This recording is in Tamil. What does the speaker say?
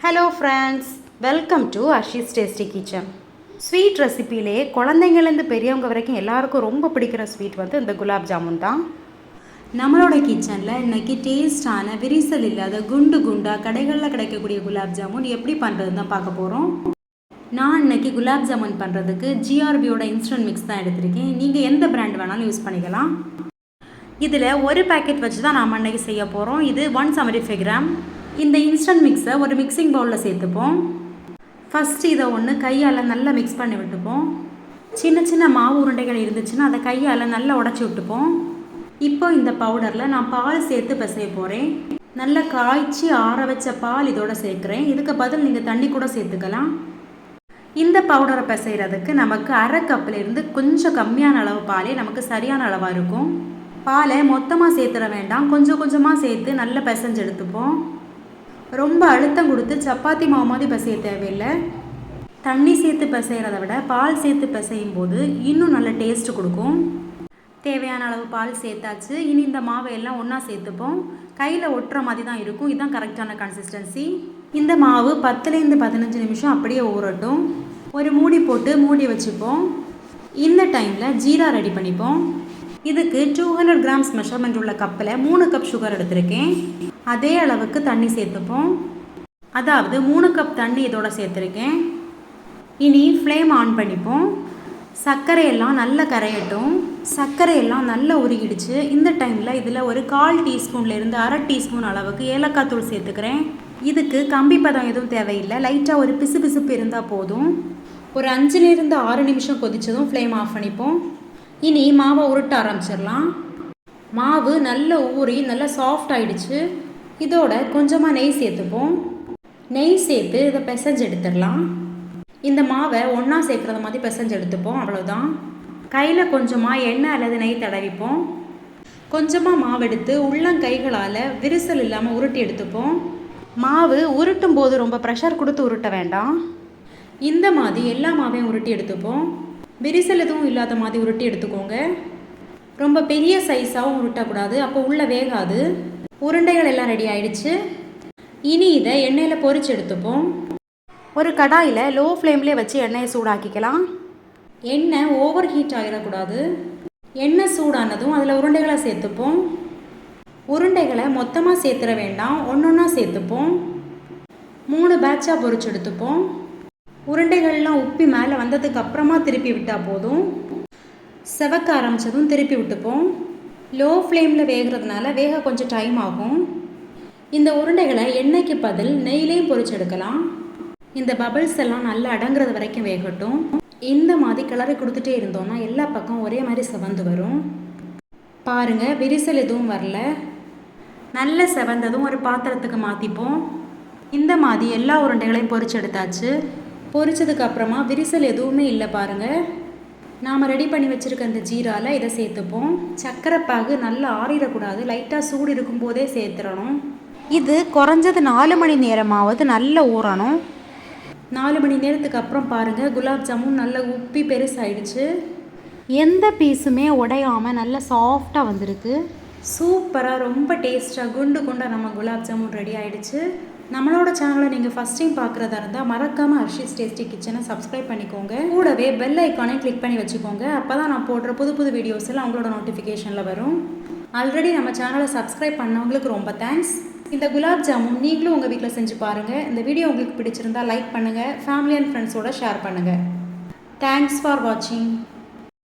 Hello friends, welcome to Arshi's tasty kitchen. Sweet ரெசிப்பிலே குழந்தைங்கள்லேருந்து பெரியவங்க வரைக்கும் எல்லாருக்கும் ரொம்ப பிடிக்கிற ஸ்வீட் இந்த குலாப் ஜாமுன் தான். நம்மளோட கிச்சனில் இன்றைக்கி டேஸ்டான விரிசல் இல்லாத குண்டு குண்டாக கடைகளில் கிடைக்கக்கூடிய குலாப் ஜாமுன் எப்படி பண்ணுறது தான் பார்க்க போகிறோம். நான் இன்றைக்கி குலாப் ஜாமுன் பண்ணுறதுக்கு ஜிஆர்பியோட இன்ஸ்டன்ட் மிக்ஸ் தான் எடுத்திருக்கேன். நீங்கள் எந்த பிராண்ட் வேணாலும் யூஸ் பண்ணிக்கலாம். இதில் ஒரு பேக்கெட் வச்சு தான் நாம் இன்றைக்கி செய்ய போகிறோம். இது 175 கிராம். இந்த இன்ஸ்டன்ட் மிக்ஸை ஒரு மிக்சிங் பவுலில் சேர்த்துப்போம். ஃபஸ்ட்டு இதை ஒன்று கையால் நல்லா மிக்ஸ் பண்ணி விட்டுப்போம். சின்ன சின்ன மாவு உருண்டைகள் இருந்துச்சுன்னா அதை கையால் நல்லா உடச்சி விட்டுப்போம். இப்போ இந்த பவுடரில் நான் பால் சேர்த்து பிசைய போகிறேன். நல்லா காய்ச்சி ஆற வச்ச பால் இதோட சேர்க்குறேன். இதுக்கு பதில் நீங்கள் தண்ணி கூட சேர்த்துக்கலாம். இந்த பவுடரை பிசைகிறதுக்கு நமக்கு அரை கப்பிலிருந்து கொஞ்சம் கம்மியான அளவு பாலே நமக்கு சரியான அளவாக இருக்கும். பாலை மொத்தமாக சேர்த்துட வேண்டாம், கொஞ்சம் கொஞ்சமாக சேர்த்து நல்லா பிசைஞ்சு எடுத்துப்போம். ரொம்ப அழுத்தம் கொடுத்து சப்பாத்தி மாவு மாதிரி பிசைய தேவையில்லை. தண்ணி சேர்த்து பிசைகிறத விட பால் சேர்த்து பிசையும் போது இன்னும் நல்ல டேஸ்ட்டு கொடுக்கும். தேவையான அளவு பால் சேர்த்தாச்சு. இனி இந்த மாவை எல்லாம் ஒன்றா சேர்த்துப்போம். கையில் ஒட்டுற மாதிரி தான் இருக்கும். இதுதான் கரெக்டான கன்சிஸ்டன்சி. இந்த மாவு 10லேருந்து 15 நிமிஷம் அப்படியே ஊறட்டும். ஒரு மூடி போட்டு மூடி வச்சுப்போம். இந்த டைமில் ஜீரா ரெடி பண்ணிப்போம். இதுக்கு 200 கிராம்ஸ் மெஷர்மெண்ட் உள்ள கப்பில் 3 கப் சுகர் எடுத்திருக்கேன். அதே அளவுக்கு தண்ணி சேர்த்துப்போம். அதாவது 3 கப் தண்ணி இதோட சேர்த்துருக்கேன். இனி ஃப்ளேம் ஆன் பண்ணிப்போம். சர்க்கரையெல்லாம் நல்லா கரையட்டும். சர்க்கரையெல்லாம் நல்லா உருகிடுச்சு. இந்த டைமில் இதில் ஒரு 1/4 டீஸ்பூன்லேருந்து அரை டீஸ்பூன் அளவுக்கு ஏலக்காய் தூள் சேர்த்துக்கிறேன். இதுக்கு கம்பி பதம் எதுவும் தேவையில்லை. லைட்டாக ஒரு பிசு பிசுப்பு இருந்தால் போதும். ஒரு 5லேருந்து 6 நிமிஷம் கொதிச்சதும் ஃப்ளேம் ஆஃப் பண்ணிப்போம். இனி மாவை உருட்ட ஆரம்பிச்சிடலாம். மாவு நல்லா ஊறி நல்லா சாஃப்ட் ஆகிடுச்சு. இதோட கொஞ்சமாக நெய் சேர்த்துப்போம். நெய் சேர்த்து இதை பிசைஞ்சு எடுத்துடலாம். இந்த மாவை ஒன்றா சேர்க்குறது மாதிரி பிசைஞ்சு எடுத்துப்போம். அவ்வளோதான். கையில் கொஞ்சமாக எண்ணெய் அல்லது நெய் தடவிப்போம். கொஞ்சமாக மாவு எடுத்து உள்ளங்கைகளால் விரிசல் இல்லாமல் உருட்டி எடுத்துப்போம். மாவு உருட்டும் போது ரொம்ப ப்ரெஷர் கொடுத்து உருட்ட வேண்டாம். இந்த மாதிரி எல்லா மாவையும் உருட்டி எடுத்துப்போம். விரிசல் எதுவும் இல்லாத மாதிரி உருட்டி எடுத்துக்கோங்க. ரொம்ப பெரிய சைஸாகவும் உருட்டக்கூடாது, அப்போ உள்ளே வேகாது. உருண்டைகள் எல்லாம் ரெடி ஆயிடுச்சு. இனி இதை எண்ணெயில் பொரிச்சு எடுத்துப்போம். ஒரு கடாயில் லோ ஃப்ளேம்லேயே வச்சு எண்ணெயை சூடாக்கிக்கலாம். எண்ணெய் ஓவர் ஹீட் ஆகிடக்கூடாது. எண்ணெய் சூடானதும் அதில் உருண்டைகளை சேர்த்துப்போம். உருண்டைகளை மொத்தமாக சேர்த்துட வேண்டாம், ஒன்றா சேர்த்துப்போம். 3 பேட்சாக பொரிச்சு எடுத்துப்போம். உருண்டைகள்லாம் உப்பி மேலே வந்ததுக்கு அப்புறமா திருப்பி விட்டால் போதும். செவக்க ஆரம்பித்ததும் திருப்பி விட்டுப்போம். லோ ஃப்ளேமில் வேகிறதுனால வேக கொஞ்சம் டைம் ஆகும். இந்த உருண்டைகளை எண்ணெய்க்கு பதில் நெய்லேயும் பொரிச்சு எடுக்கலாம். இந்த பபிள்ஸ் எல்லாம் நல்லா அடங்குறது வரைக்கும் வேகட்டும். இந்த மாதிரி கிளறி கொடுத்துட்டே இருந்தோம்னா எல்லா பக்கம் ஒரே மாதிரி செவந்து வரும். பாருங்கள், விரிசல் எதுவும் வரல. நல்ல செவந்ததும் ஒரு பாத்திரத்துக்கு மாற்றிப்போம். இந்த மாதிரி எல்லா உருண்டைகளையும் பொரிச்சு எடுத்தாச்சு. பொரிச்சதுக்கு அப்புறமா விரிசல் எதுவுமே இல்லை பாருங்கள். நாம் ரெடி பண்ணி வச்சுருக்க இந்த ஜீராவில் இதை சேர்த்துப்போம். சர்க்கரை பாகு நல்லா ஆறிடக்கூடாது, லைட்டாக சூடு இருக்கும்போதே சேர்த்துடணும். இது குறைஞ்சது 4 மணி நேரமாவது நல்லா ஊறணும். 4 மணி நேரத்துக்கு அப்புறம் பாருங்கள், குலாப் ஜாமுன் நல்லா உப்பி பெருசாகிடுச்சு. எந்த பீஸுமே உடையாமல் நல்லா சாஃப்டாக வந்திருக்கு. சூப்பராக ரொம்ப டேஸ்ட்டாக குண்டு குண்டாக நம்ம குலாப் ஜாமுன் ரெடி ஆகிடுச்சு. நம்மளோட சேனலை நீங்கள் ஃபஸ்ட் டைம் பார்க்குறதா இருந்தால் மறக்காமல் அர்ஷிஸ் டேஸ்டி கிச்சனை சப்ஸ்கிரைப் பண்ணிக்கோங்க. கூடவே பெல் ஐக்கானை கிளிக் பண்ணி வச்சுக்கோங்க. அப்போ தான் நான் போடுற புது புது வீடியோஸ் எல்லாம் உங்களோட நோட்டிஃபிகேஷனில் வரும். ஆல்ரெடி நம்ம சேனலை சப்ஸ்கிரைப் பண்ணவங்களுக்கு ரொம்ப தேங்க்ஸ். இந்த குலாப் ஜாமுன் நீங்களும் உங்கள் வீட்டில் செஞ்சு பாருங்கள். இந்த வீடியோ உங்களுக்கு பிடிச்சிருந்தால் லைக் பண்ணுங்கள், ஃபேமிலி அண்ட் ஃப்ரெண்ட்ஸோட ஷேர் பண்ணுங்கள். தேங்க்ஸ் ஃபார் வாட்சிங்.